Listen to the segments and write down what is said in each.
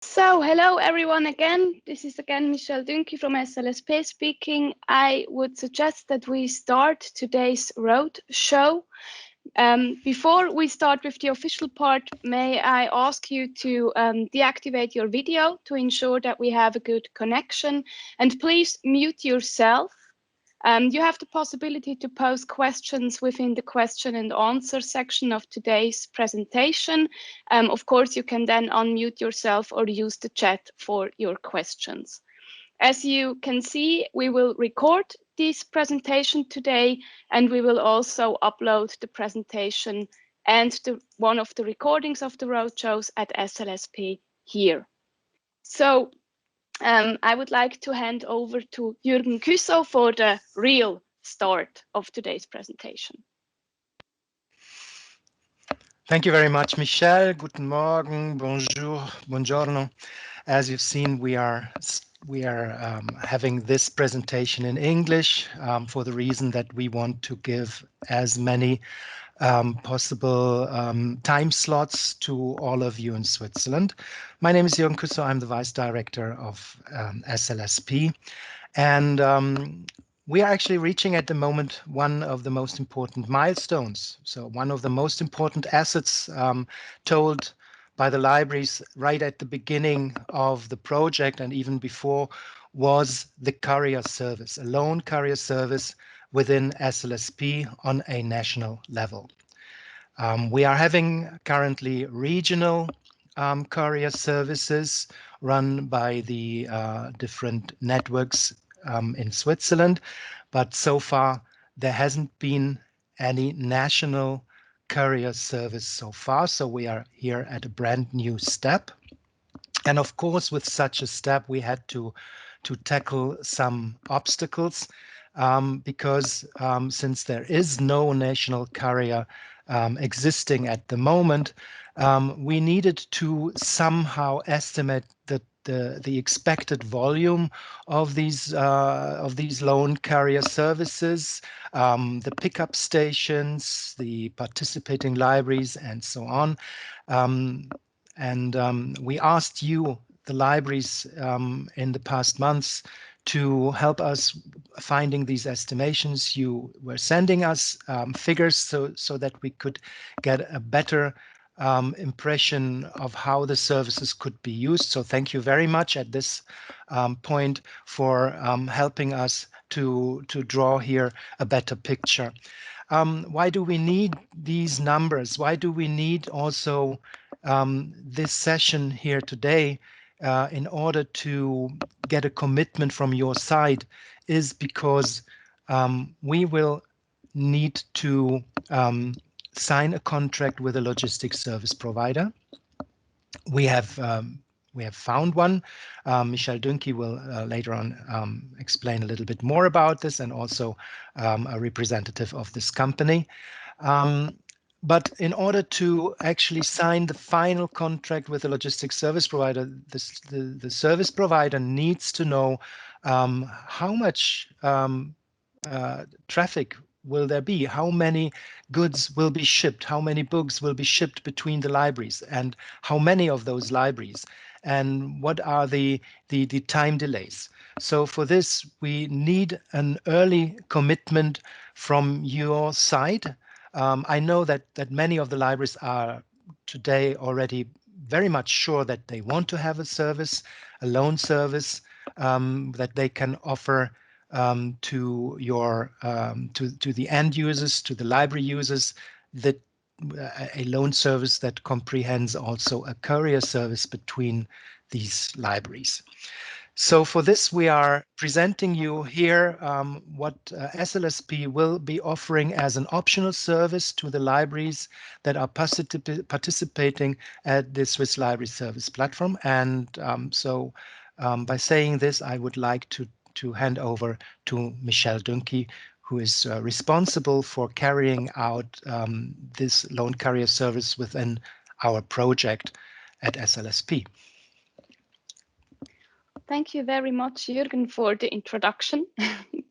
So, hello everyone again. This is again Michelle Dünki from SLSP speaking. I would suggest that we start today's roadshow. Before we start with the official part, may I ask you to deactivate your video to ensure that we have a good connection, and please mute yourself. You have the possibility to pose questions within the question and answer section of today's presentation. Of course, you can then unmute yourself or use the chat for your questions. As you can see, we will record this presentation today, and we will also upload the presentation and one of the recordings of the roadshows at SLSP here. So I would like to hand over to Jürgen Küssow for the real start of today's presentation. Thank you very much, Michelle. Guten Morgen, bonjour, buongiorno. As you've seen, we are having this presentation in English for the reason that we want to give as many possible time slots to all of you in Switzerland. My name is Jürgen Küssow. I'm the Vice Director of SLSP. And we are actually reaching at the moment one of the most important milestones. So one of the most important assets told by the libraries right at the beginning of the project and even before was the courier service, a loan courier service within SLSP on a national level. We are having currently regional courier services run by the different networks in Switzerland, but so far there hasn't been any national courier service so far. So we are here at a brand new step. And of course, with such a step, we had to tackle some obstacles because since there is no national courier existing at the moment, we needed to somehow estimate the expected volume of these loan carrier services, the pickup stations, the participating libraries, and so on. We asked you, the libraries, in the past months to help us finding these estimations. You were sending us figures so that we could get a better impression of how the services could be used. So thank you very much at this point for helping us to draw here a better picture. Why do we need these numbers? Why do we need also this session here today in order to get a commitment from your side? Is because we will need to sign a contract with a logistics service provider. We have found one. Michelle Dünki will later on explain a little bit more about this, and also a representative of this company. But in order to actually sign the final contract with the logistics service provider, the service provider needs to know how much traffic will there be, how many goods will be shipped, how many books will be shipped between the libraries, and how many of those libraries, and what are the time delays. So for this, we need an early commitment from your side. I know that many of the libraries are today already very much sure that they want to have a service, a loan service that they can offer to the end users, to the library users, that a loan service that comprehends also a courier service between these libraries. So for this, we are presenting you here what SLSP will be offering as an optional service to the libraries that are participating at the Swiss Library Service platform. And by saying this, I would like to hand over to Michelle Dünki, who is responsible for carrying out this loan courier service within our project at SLSP. Thank you very much, Jürgen, for the introduction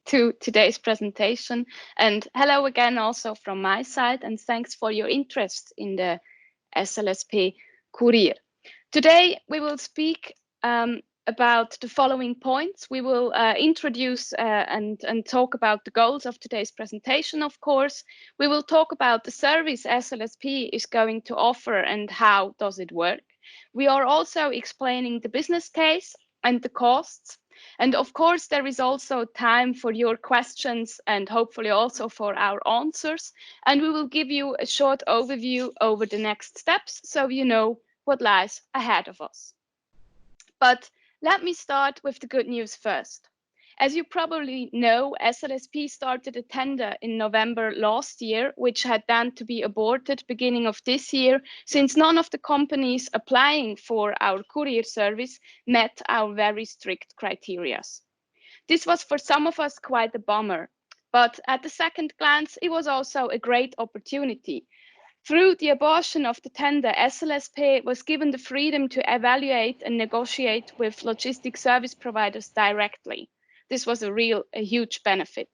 to today's presentation. And hello again also from my side, and thanks for your interest in the SLSP Courier. Today, we will speak about the following points. We will introduce and talk about the goals of today's presentation, of course. We will talk about the service SLSP is going to offer and how does it work. We are also explaining the business case and the costs. And of course, there is also time for your questions and hopefully also for our answers. And we will give you a short overview over the next steps so you know what lies ahead of us. But let me start with the good news first. As you probably know, SLSP started a tender in November last year, which had then to be aborted beginning of this year, since none of the companies applying for our courier service met our very strict criteria. This was for some of us quite a bummer, but at the second glance, it was also a great opportunity. Through the abortion of the tender, SLSP was given the freedom to evaluate and negotiate with logistic service providers directly. This was a huge benefit.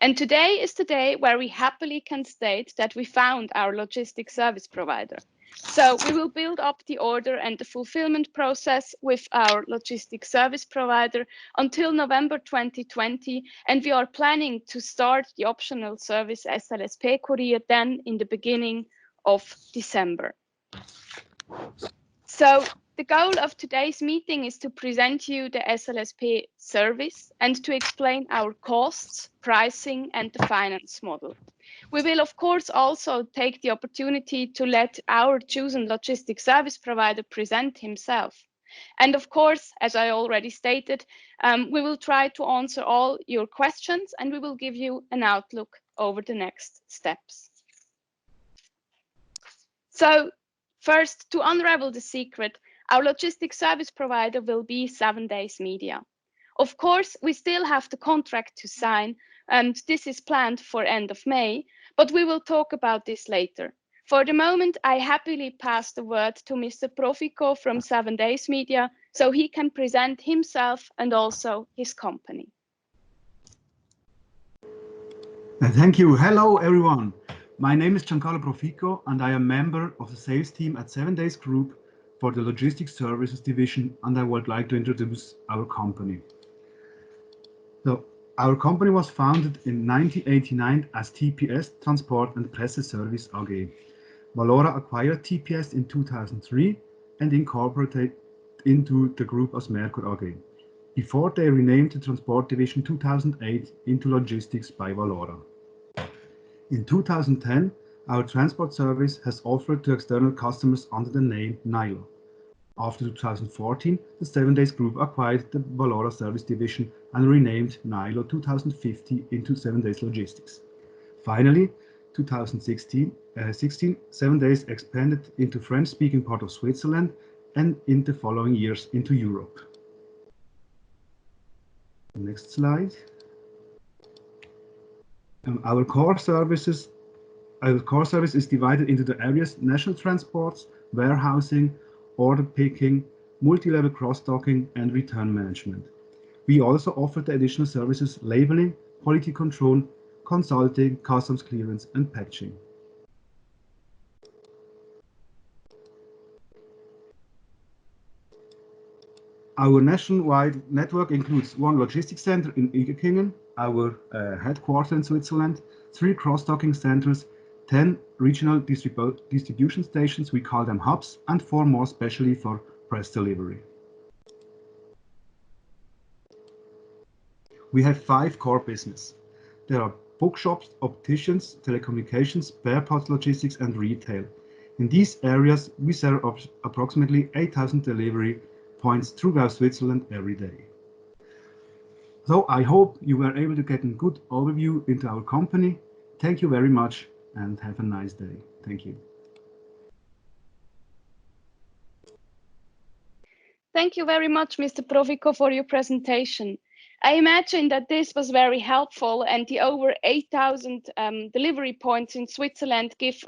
And today is the day where we happily can state that we found our logistic service provider. So we will build up the order and the fulfillment process with our logistic service provider until November 2020, and we are planning to start the optional service SLSP Courier then in the beginning of December. So the goal of today's meeting is to present you the SLSP service and to explain our costs, pricing, and the finance model. We will, of course, also take the opportunity to let our chosen logistic service provider present himself. And of course, as I already stated, we will try to answer all your questions and we will give you an outlook over the next steps. So first, to unravel the secret, our logistics service provider will be 7 Days Media. Of course, we still have the contract to sign, and this is planned for end of May, but we will talk about this later. For the moment, I happily pass the word to Mr. Profico from 7 Days Media, so he can present himself and also his company. Thank you. Hello, everyone. My name is Giancarlo Profico, and I am a member of the sales team at 7 Days Group for the Logistics Services Division, and I would like to introduce our company. So, our company was founded in 1989 as TPS Transport and Presse Service AG. Valora acquired TPS in 2003 and incorporated into the group as Merkur AG, before they renamed the Transport Division 2008 into Logistics by Valora. In 2010, our transport service has offered to external customers under the name Nilo. After 2014, the 7 Days Group acquired the Valora Service Division and renamed Nilo 2050 into 7 Days Logistics. Finally, 2016, 7 Days expanded into French-speaking part of Switzerland and in the following years into Europe. Next slide. Our core service is divided into the areas national transports, warehousing, order picking, multi-level cross-docking, and return management. We also offer the additional services labeling, quality control, consulting, customs clearance, and packaging. Our nationwide network includes one logistics center in Igekingen, our headquarters in Switzerland, 3 cross-docking centers, 10 regional distribution stations, we call them hubs, and 4 more specially for press delivery. We have 5 core business. There are bookshops, opticians, telecommunications, spare parts logistics, and retail. In these areas, we serve approximately 8,000 delivery points throughout Switzerland every day. So I hope you were able to get a good overview into our company. Thank you very much and have a nice day. Thank you. Thank you very much, Mr. Profico, for your presentation. I imagine that this was very helpful and the over 8,000 delivery points in Switzerland gives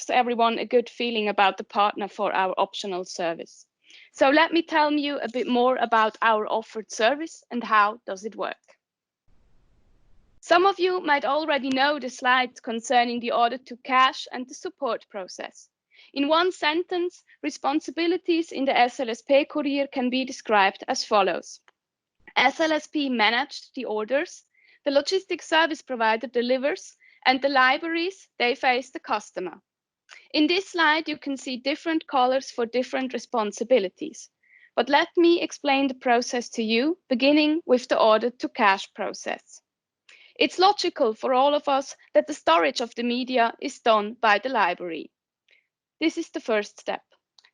everyone a good feeling about the partner for our optional service. So let me tell you a bit more about our offered service and how does it work. Some of you might already know the slides concerning the order to cash and the support process. In one sentence, responsibilities in the SLSP Courier can be described as follows. SLSP managed the orders, the logistics service provider delivers, and the libraries, they face the customer. In this slide, you can see different colors for different responsibilities. But let me explain the process to you, beginning with the order to cash process. It's logical for all of us that the storage of the media is done by the library. This is the first step.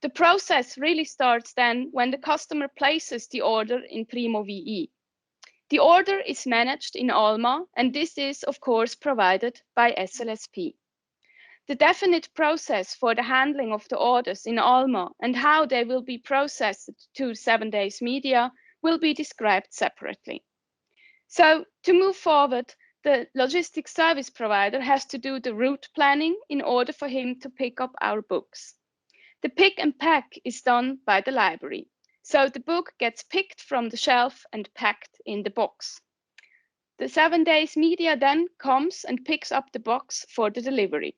The process really starts then when the customer places the order in Primo VE. The order is managed in Alma, and this is, of course, provided by SLSP. The definite process for the handling of the orders in Alma and how they will be processed to 7 Days Media will be described separately. So to move forward, the logistics service provider has to do the route planning in order for him to pick up our books. The pick and pack is done by the library. So the book gets picked from the shelf and packed in the box. The 7 Days Media then comes and picks up the box for the delivery.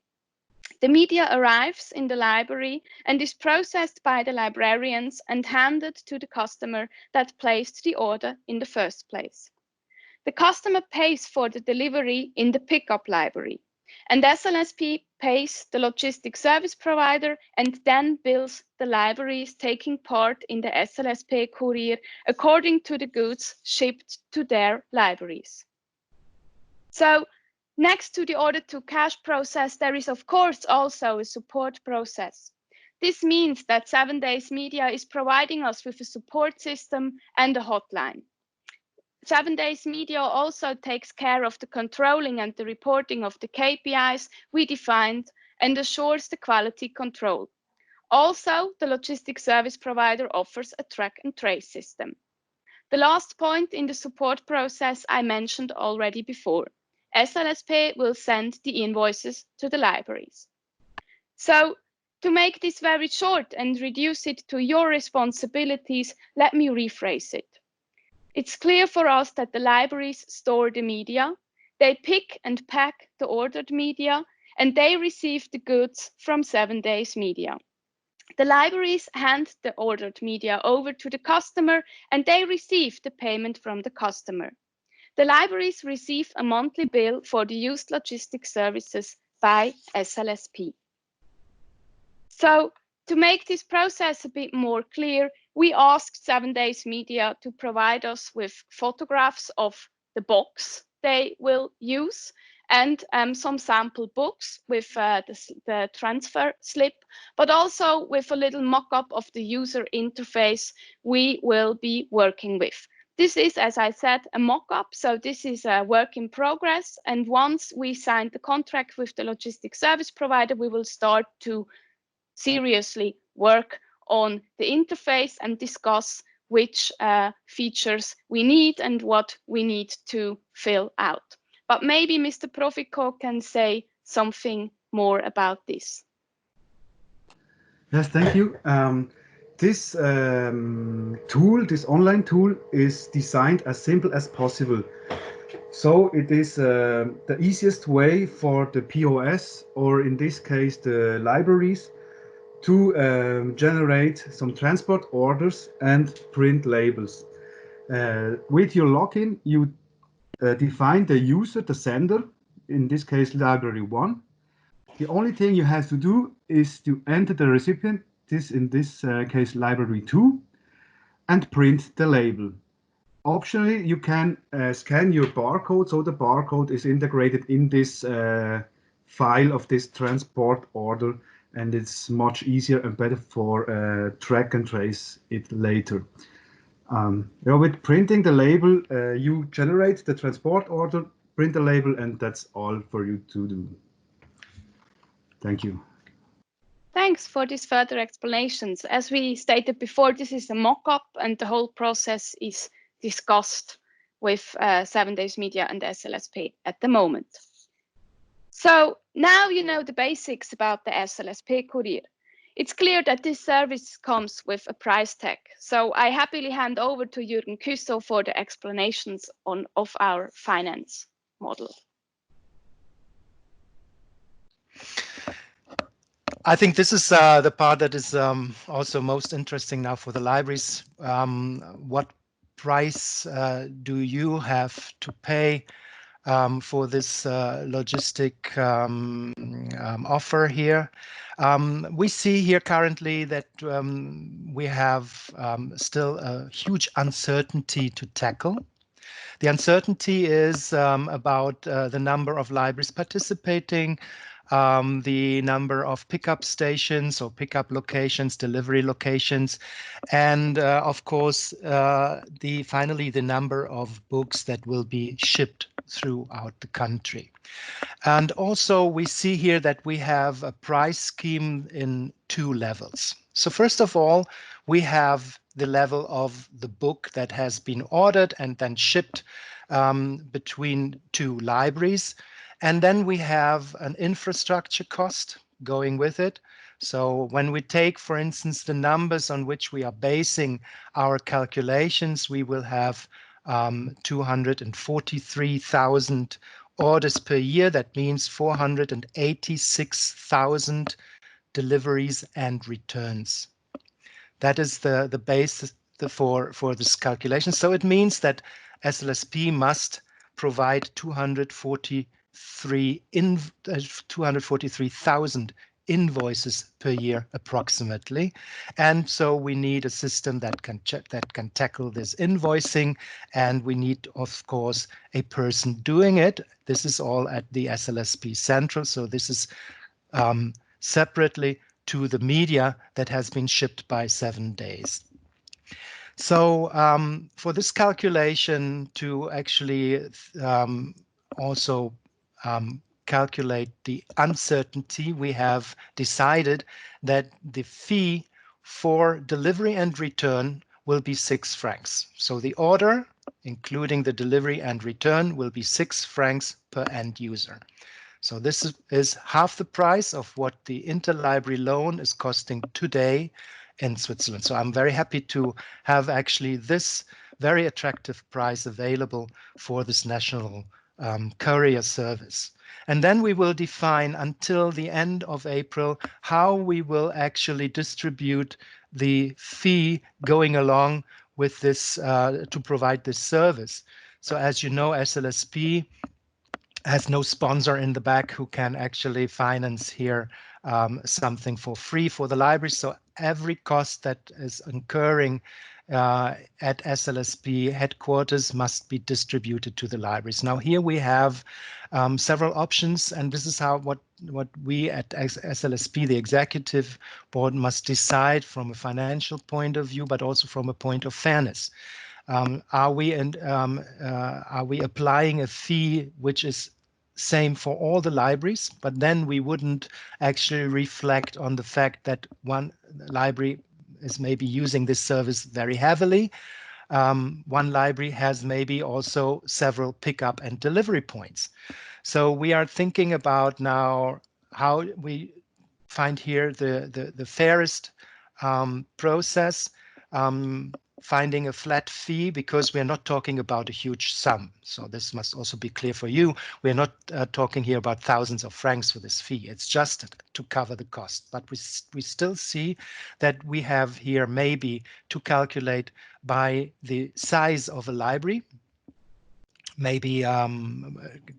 The media arrives in the library and is processed by the librarians and handed to the customer that placed the order in the first place. The customer pays for the delivery in the pickup library, and SLSP pays the logistics service provider and then bills the libraries taking part in the SLSP Courier according to the goods shipped to their libraries. So, next to the order to cash process, there is of course also a support process. This means that 7 Days Media is providing us with a support system and a hotline. 7 Days Media also takes care of the controlling and the reporting of the KPIs we defined and assures the quality control. Also, the logistics service provider offers a track and trace system. The last point in the support process I mentioned already before. SLSP will send the invoices to the libraries. So, to make this very short and reduce it to your responsibilities, let me rephrase it. It's clear for us that the libraries store the media, they pick and pack the ordered media, and they receive the goods from 7 Days Media. The libraries hand the ordered media over to the customer, and they receive the payment from the customer. The libraries receive a monthly bill for the used logistics services by SLSP. So, to make this process a bit more clear, we asked 7 Days Media to provide us with photographs of the box they will use and some sample books with the transfer slip, but also with a little mock-up of the user interface we will be working with. This is, as I said, a mock-up, so this is a work in progress. And once we sign the contract with the logistics service provider, we will start to seriously work on the interface and discuss which features we need and what we need to fill out. But maybe Mr. Profico can say something more about this. Yes, thank you. This tool, this online tool, is designed as simple as possible. So it is the easiest way for the POS, or in this case the libraries, to generate some transport orders and print labels. With your login, you define the user, the sender, in this case library 1. The only thing you have to do is to enter the recipient, in this case library 2, and print the label. Optionally, you can scan your barcode, so the barcode is integrated in this file of this transport order, and it's much easier and better for track and trace it later. With printing the label, you generate the transport order, print the label, and that's all for you to do. Thank you. Thanks for these further explanations. As we stated before, this is a mock-up and the whole process is discussed with 7 Days Media and SLSP at the moment. So now you know the basics about the SLSP Courier. It's clear that this service comes with a price tag. So I happily hand over to Jürgen Küssow for the explanations of our finance model. I think this is the part that is also most interesting now for the libraries. What price do you have to pay for this logistic offer here? We see here currently that we have still a huge uncertainty to tackle. The uncertainty is about the number of libraries participating, the number of pickup stations or pickup locations, delivery locations, and of course, finally the number of books that will be shipped throughout the country. And also we see here that we have a price scheme in two levels. So first of all, we have the level of the book that has been ordered and then shipped between two libraries. And then we have an infrastructure cost going with it. So when we take, for instance, the numbers on which we are basing our calculations, we will have 243,000 orders per year. That means 486,000 deliveries and returns. That is the basis for this calculation. So it means that SLSP must provide 243,000 invoices per year approximately. And so we need a system that can tackle this invoicing, and we need, of course, a person doing it. This is all at the SLSP Central. So this is separately to the media that has been shipped by 7 days. So for this calculation to actually also calculate the uncertainty, we have decided that the fee for delivery and return will be 6 francs. So the order, including the delivery and return, will be 6 francs per end user. So this is half the price of what the interlibrary loan is costing today in Switzerland. So I'm very happy to have actually this very attractive price available for this national courier service. And then we will define until the end of April how we will actually distribute the fee going along with this to provide this service. So as you know, SLSP has no sponsor in the back who can actually finance here something for free for the library. So every cost that is incurring at SLSP headquarters must be distributed to the libraries. Now here we have several options, and this is how what we at SLSP, the executive board, must decide from a financial point of view, but also from a point of fairness. Are we applying a fee which is same for all the libraries, but then we wouldn't actually reflect on the fact that one library is maybe using this service very heavily. One library has maybe also several pickup and delivery points. So we are thinking about now how we find here the fairest process, finding a flat fee, because we're not talking about a huge sum. So this must also be clear for you. We're not talking here about thousands of francs for this fee. It's just to cover the cost. But we still see that we have here maybe to calculate by the size of a library, maybe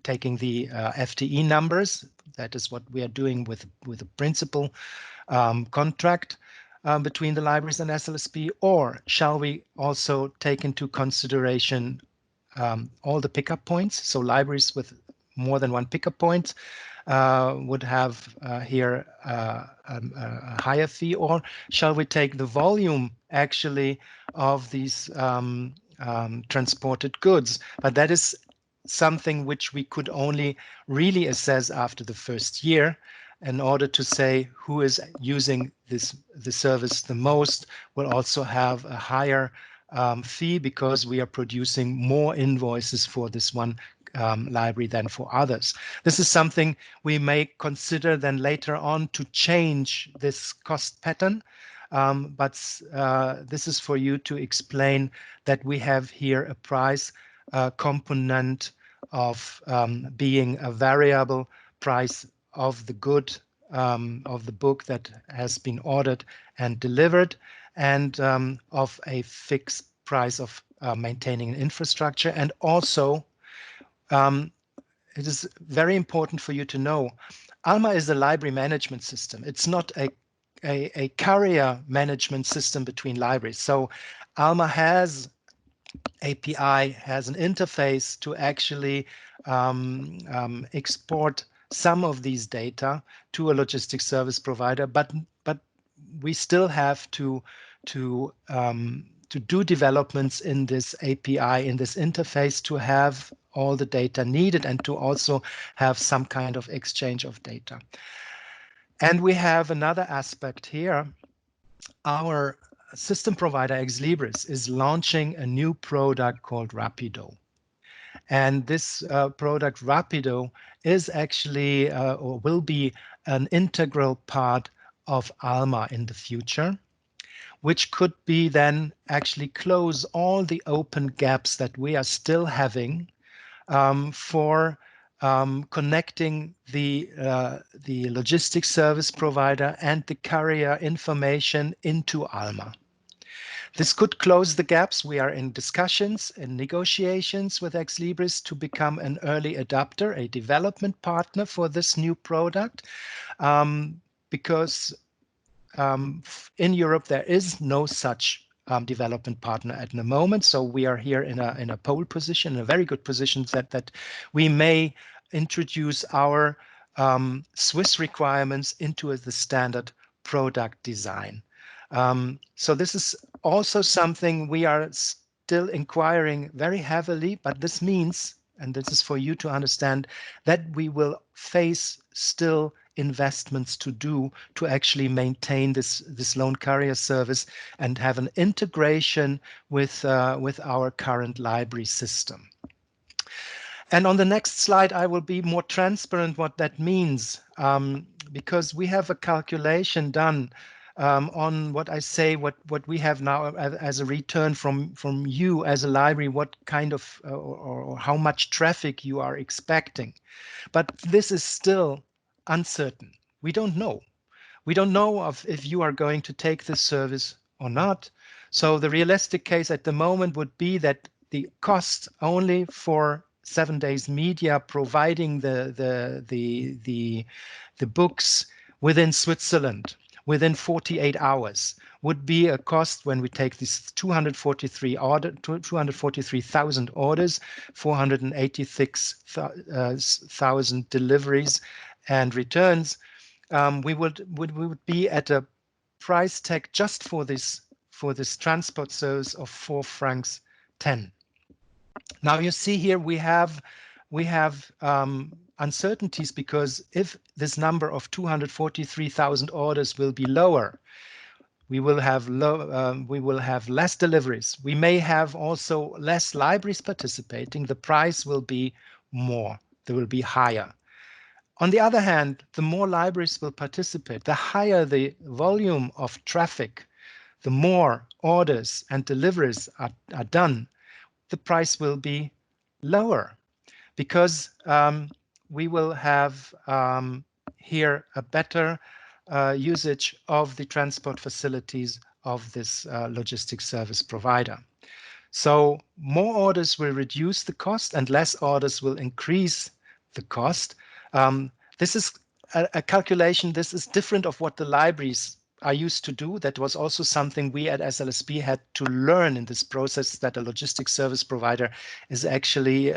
taking the FTE numbers. That is what we are doing with a principal contract between the libraries and SLSP, or shall we also take into consideration all the pickup points? So libraries with more than one pickup point would have here a higher fee, or shall we take the volume actually of these transported goods? But that is something which we could only really assess after the first year, in order to say who is using the service the most. Will also have a higher fee, because we are producing more invoices for this one library than for others. This is something we may consider then later on to change this cost pattern. But this is for you to explain that we have here a price component of being a variable price of the good the book that has been ordered and delivered, and of a fixed price of maintaining an infrastructure. And also, it is very important for you to know, ALMA is a library management system. It's not a carrier management system between libraries. So ALMA has API, has an interface to actually export some of these data to a logistics service provider, but we still have to do developments in this API, in this interface, to have all the data needed and to also have some kind of exchange of data. And we have another aspect here. Our system provider Ex Libris is launching a new product called Rapido. And this product Rapido is actually or will be an integral part of ALMA in the future, which could be then actually close all the open gaps that we are still having for connecting the logistics service provider and the carrier information into ALMA. This could close the gaps. We are in discussions and negotiations with Ex Libris to become an early adopter, a development partner for this new product, because in Europe there is no such development partner at the moment. So we are here in a pole position, a very good position that we may introduce our Swiss requirements into the standard product design. So this is also something we are still inquiring very heavily, but this means, and this is for you to understand, that we will face still investments to do to actually maintain this loan carrier service and have an integration with our current library system. And on the next slide, I will be more transparent what that means, because we have a calculation done on what I say, what we have now as a return from you as a library, what kind of or how much traffic you are expecting. But this is still uncertain. We don't know. We don't know if you are going to take this service or not. So the realistic case at the moment would be that the cost only for 7 days media providing the books within Switzerland within 48 hours would be a cost, when we take these 243,000 orders, 486,000 deliveries and returns, we would be at a price tag just for this transport service of 4 francs 10. Now you see here we have uncertainties, because if this number of 243,000 orders will be lower, we will have less deliveries. We may have also less libraries participating. The price will be more. They will be higher. On the other hand, the more libraries will participate, the higher the volume of traffic, the more orders and deliveries are done, the price will be lower, because we will have here a better usage of the transport facilities of this logistics service provider. So more orders will reduce the cost and less orders will increase the cost. This is a calculation. This is different of what the libraries are used to do. That was also something we at SLSP had to learn in this process, that a logistics service provider is actually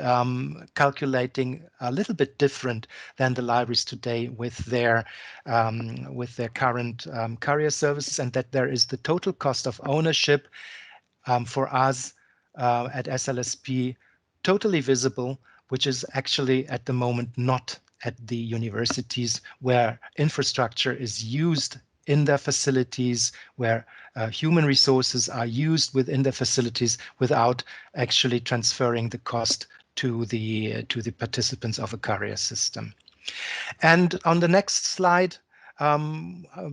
calculating a little bit different than the libraries today with their current carrier services, and that there is the total cost of ownership for us at SLSP totally visible, which is actually at the moment not at the universities, where infrastructure is used in their facilities, where human resources are used within their facilities without actually transferring the cost to the participants of a carrier system. And on the next slide,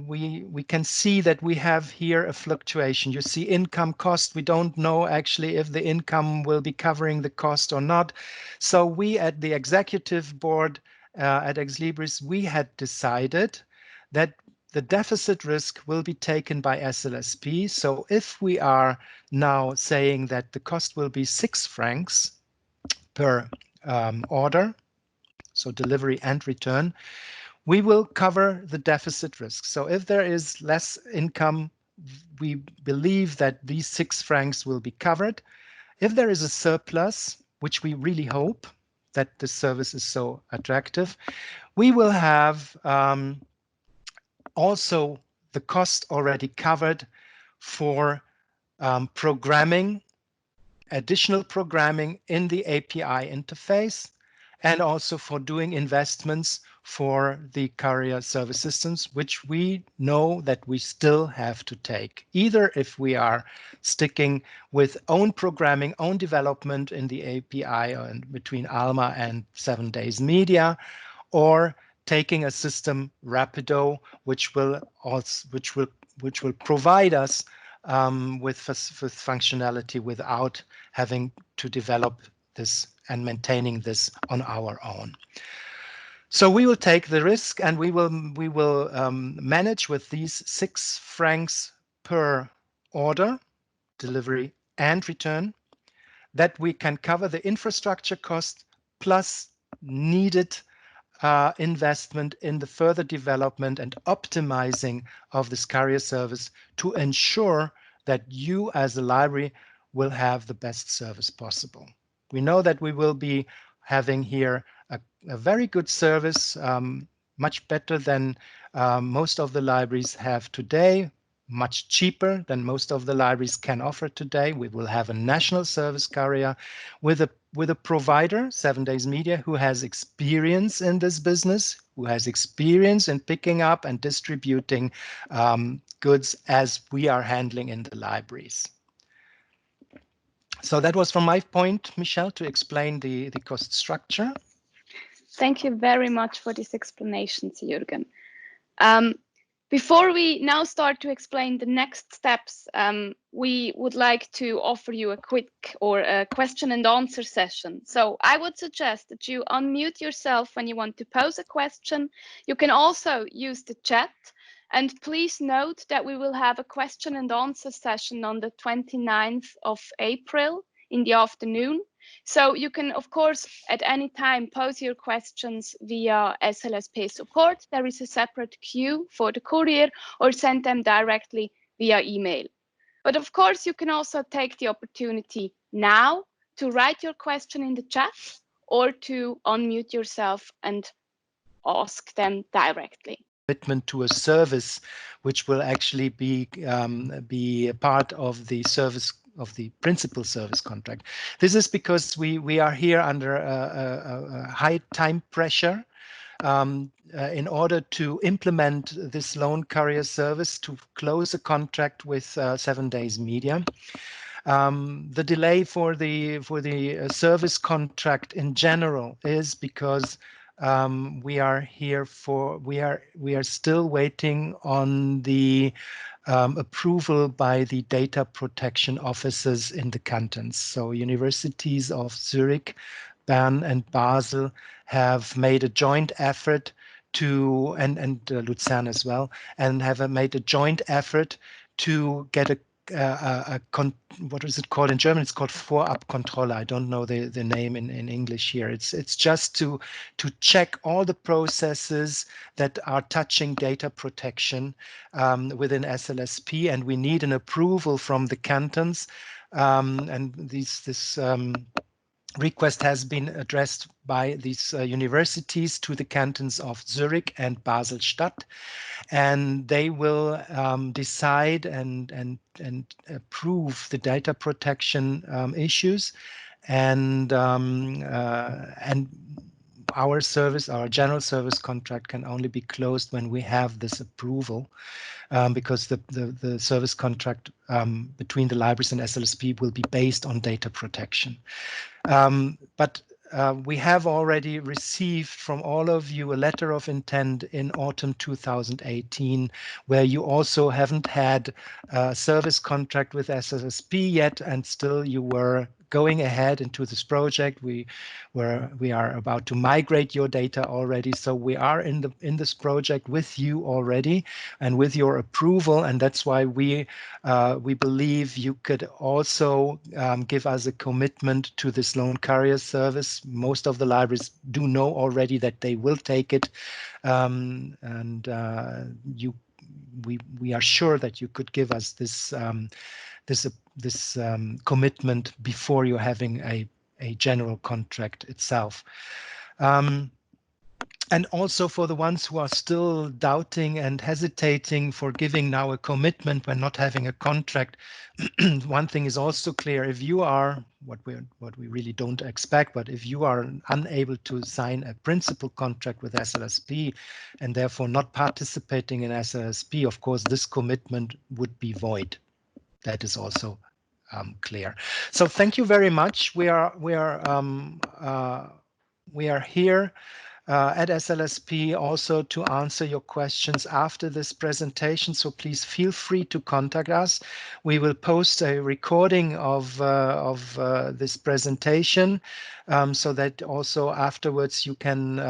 we can see that we have here a fluctuation. You see income cost. We don't know actually if the income will be covering the cost or not. So we at the executive board at Ex Libris, we had decided that the deficit risk will be taken by SLSP. So if we are now saying that the cost will be 6 francs per order, so delivery and return, we will cover the deficit risk. So if there is less income, we believe that these 6 francs will be covered. If there is a surplus, which we really hope that the service is so attractive, we will have also the cost already covered for programming, additional programming in the API interface, and also for doing investments for the courier service systems, which we know that we still have to take, either if we are sticking with own programming, own development in the API and between Alma and 7 Days Media, or taking a system Rapido, which will provide us with functionality without having to develop this and maintaining this on our own. So we will take the risk, and we will manage with these 6 francs per order, delivery and return, that we can cover the infrastructure cost plus needed investment in the further development and optimizing of this courier service to ensure that you as a library will have the best service possible. We know that we will be having here a very good service, much better than most of the libraries have today, much cheaper than most of the libraries can offer today. We will have a national service courier with a provider, 7 Days Media, who has experience in this business, who has experience in picking up and distributing goods as we are handling in the libraries. So that was from my point, Michelle, to explain the cost structure. Thank you very much for this explanation, Jürgen. Before we now start to explain the next steps, we would like to offer you a quick or a question and answer session. So I would suggest that you unmute yourself when you want to pose a question. You can also use the chat. And please note that we will have a question and answer session on the 29th of April in the afternoon. So you can, of course, at any time pose your questions via SLSP support. There is a separate queue for the courier, or send them directly via email. But of course, you can also take the opportunity now to write your question in the chat or to unmute yourself and ask them directly. Commitment to a service which will actually be a part of the service of the principal service contract. This is because we are here under a high time pressure in order to implement this loan courier service, to close a contract with 7 Days Media. The delay for the service contract in general is because we are still waiting on the approval by the data protection officers in the cantons. So universities of Zurich, Bern and Basel have made a joint effort to, and Lucerne as well, and have made a joint effort to get what is it called in German? It's called Vorabkontrolle. I don't know the name in English here. It's just to check all the processes that are touching data protection within SLSP, and we need an approval from the cantons. And this request has been addressed by these universities to the cantons of Zurich and Basel-Stadt, and they will decide and approve the data protection issues, and our general service contract can only be closed when we have this approval, because the service contract between the libraries and SLSP will be based on data protection. But we have already received from all of you a letter of intent in autumn 2018, where you also haven't had a service contract with SLSP yet, and still you were going ahead into this project. We are about to migrate your data already, so we are in this project with you already and with your approval, and that's why we believe you could also give us a commitment to this loan carrier service. Most of the libraries do know already that they will take it, and we are sure that you could give us this commitment before you're having a general contract itself. And also for the ones who are still doubting and hesitating for giving now a commitment when not having a contract, one thing is also clear: if you are, what we really don't expect, but if you are unable to sign a principal contract with SLSP and therefore not participating in SLSP, of course this commitment would be void. That is also clear. So thank you very much. We are here at SLSP also to answer your questions after this presentation. So please feel free to contact us. We will post a recording of this presentation, so that also afterwards you can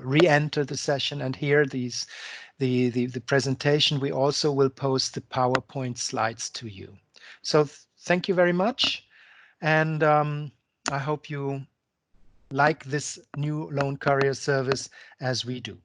re-enter the session and hear the presentation. We also will post the PowerPoint slides to you. So thank you very much. And I hope you like this new loan carrier service as we do.